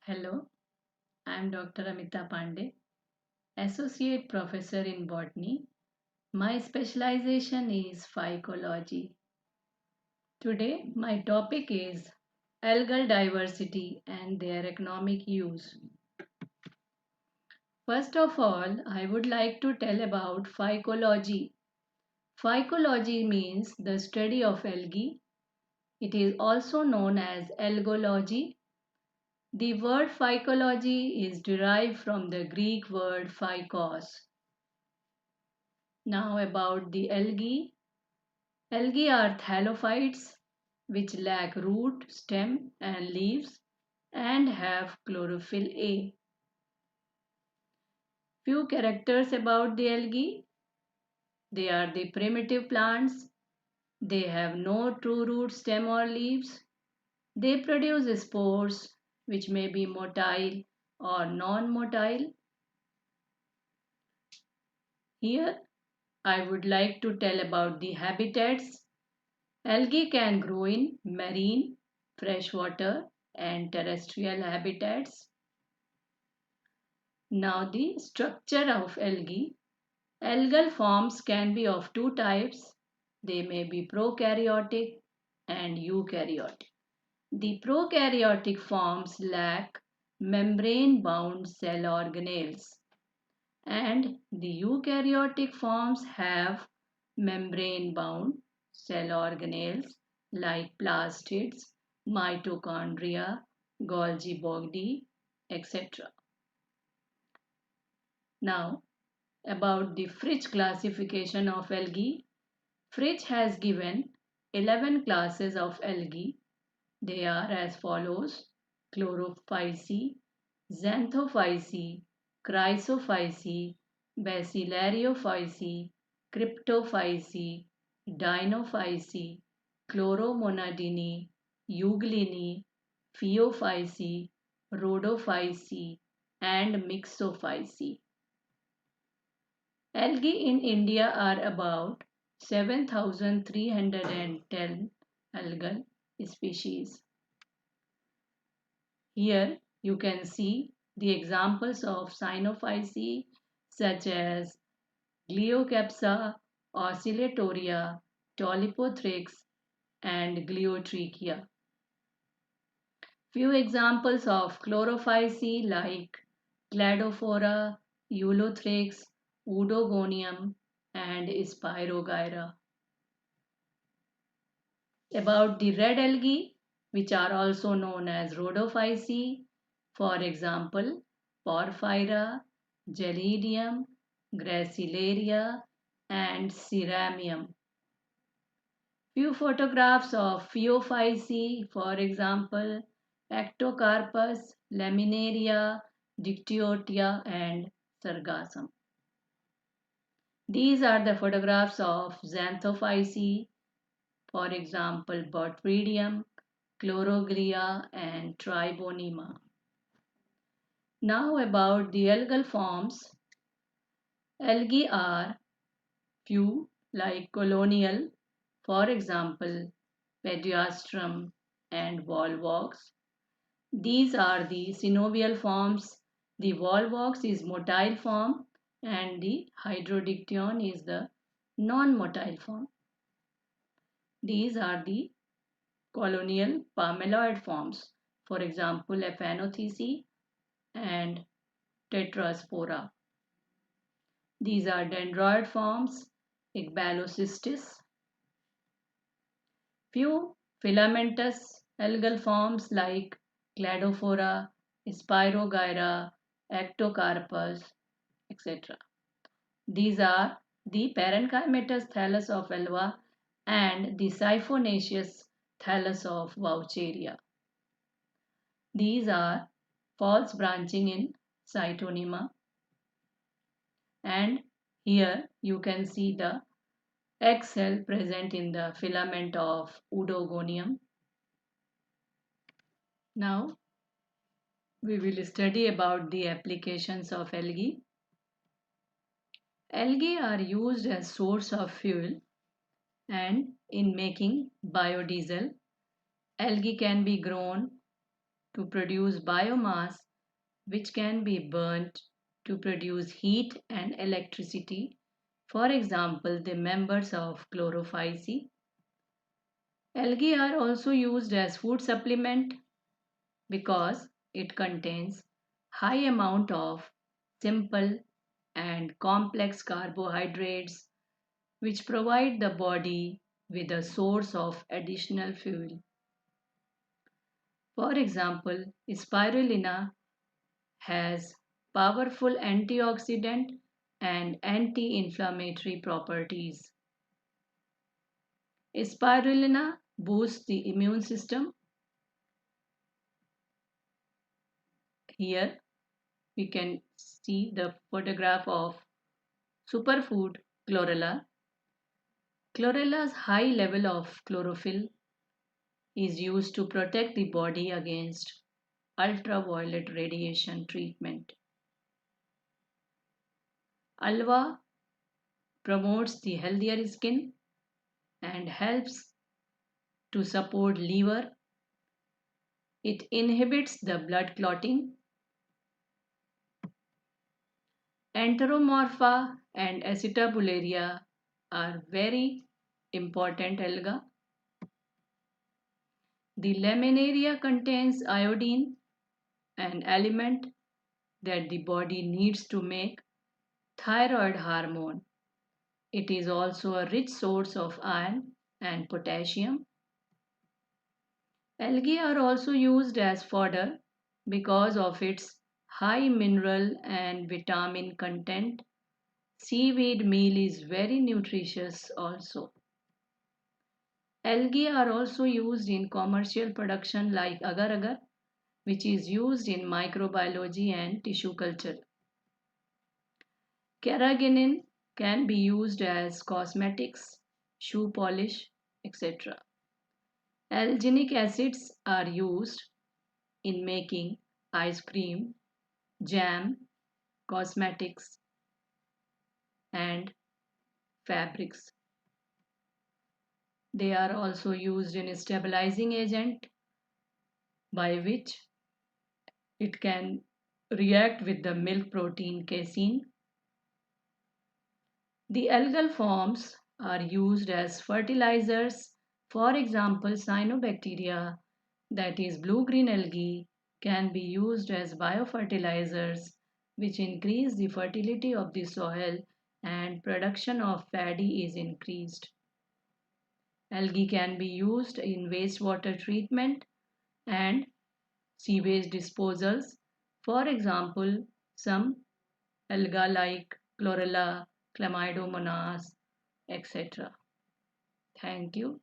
Hello, I am Dr. Amita Pandey, Associate Professor in Botany. My specialization is phycology. Today, my topic is algal diversity and their economic use. First of all, I would like to tell about phycology. Phycology means the study of algae. It is also known as algology. The word phycology is derived from the Greek word phykos. Now about the algae. Algae are thallophytes which lack root, stem and leaves and have chlorophyll A. Few characters about the algae. They are the primitive plants. They have no true root, stem or leaves. They produce spores which may be motile or non-motile. Here I would like to tell about the habitats. Algae can grow in marine, freshwater, and terrestrial habitats. Now, the structure of algae. Algal forms can be of two types. They may be prokaryotic and eukaryotic. The prokaryotic forms lack membrane bound cell organelles, and the eukaryotic forms have membrane bound cell organelles like plastids, mitochondria, Golgi body, etc. Now, about the Fritsch classification of algae. Fritsch has given 11 classes of algae. They are as follows: Chlorophyceae, Xanthophyceae, Chrysophyceae, Bacillariophyceae, Cryptophyceae, Dinophyceae, Chloromonadini, Euglini, Phaeophyceae, Rhodophyceae, and Mixophyceae. Algae in India are about 7,310 algal species. Here you can see the examples of Cyanophyceae such as Glyocapsa, Oscillatoria, Tolipothrix, and Gliotrichia. Few examples of Chlorophyceae like Cladophora, Eulothrix, Oudogonium, and Spirogyra. About the red algae, which are also known as rhodophyceae, for example, Porphyra, Gelidium, Gracilaria, and Ceramium. Few photographs of Phaeophyceae, for example, Ectocarpus, Laminaria, Dictyotia, and Sargassum. These are the photographs of Xanthophyceae, for example, Botrydium, Chloroglia, and Tribonema. Now about the algal forms. Algae are few like colonial, for example, Pediastrum and Volvox. These are the synovial forms. The Volvox is motile form and the Hydrodiction is the non-motile form. These are the colonial palmelloid forms, for example, Aphanothece and Tetraspora. These are dendroid forms, Ecbalocystis. Few filamentous algal forms like Cladophora, Spirogyra, Ectocarpus, etc. These are the parenchymatous thallus of Elva and the siphonaceous thallus of Vaucheria. These are false branching in Cytonema, and here you can see the egg cell present in the filament of Oudogonium. Now we will study about the applications of algae. Algae are used as source of fuel and in making biodiesel. Algae can be grown to produce biomass which can be burnt to produce heat and electricity. For example, the members of chlorophyce. Algae are also used as food supplement because it contains high amount of simple and complex carbohydrates which provide the body with a source of additional fuel. For example, spirulina has powerful antioxidant and anti-inflammatory properties. Spirulina boosts the immune system. Here we can see the photograph of superfood chlorella. Chlorella's high level of chlorophyll is used to protect the body against ultraviolet radiation treatment. Alva promotes the healthier skin and helps to support liver. It inhibits the blood clotting. Enteromorpha and Acetabularia are very important alga. The laminaria contains iodine, an element that the body needs to make thyroid hormone. It is also a rich source of iron and potassium. Algae are also used as fodder because of its high mineral and vitamin content. Seaweed meal is very nutritious also. Algae are also used in commercial production like agar-agar, which is used in microbiology and tissue culture. Carrageenan can be used as cosmetics, shoe polish, etc. Alginic acids are used in making ice cream, jam, cosmetics, and fabrics. They are also used in stabilizing agent by which it can react with the milk protein casein. The algal forms are used as fertilizers. For example, cyanobacteria, that is blue-green algae, can be used as biofertilizers, which increase the fertility of the soil and production of paddy is increased. Algae can be used in wastewater treatment and sewage disposals. For example, some alga like chlorella, chlamydomonas, etc. Thank you.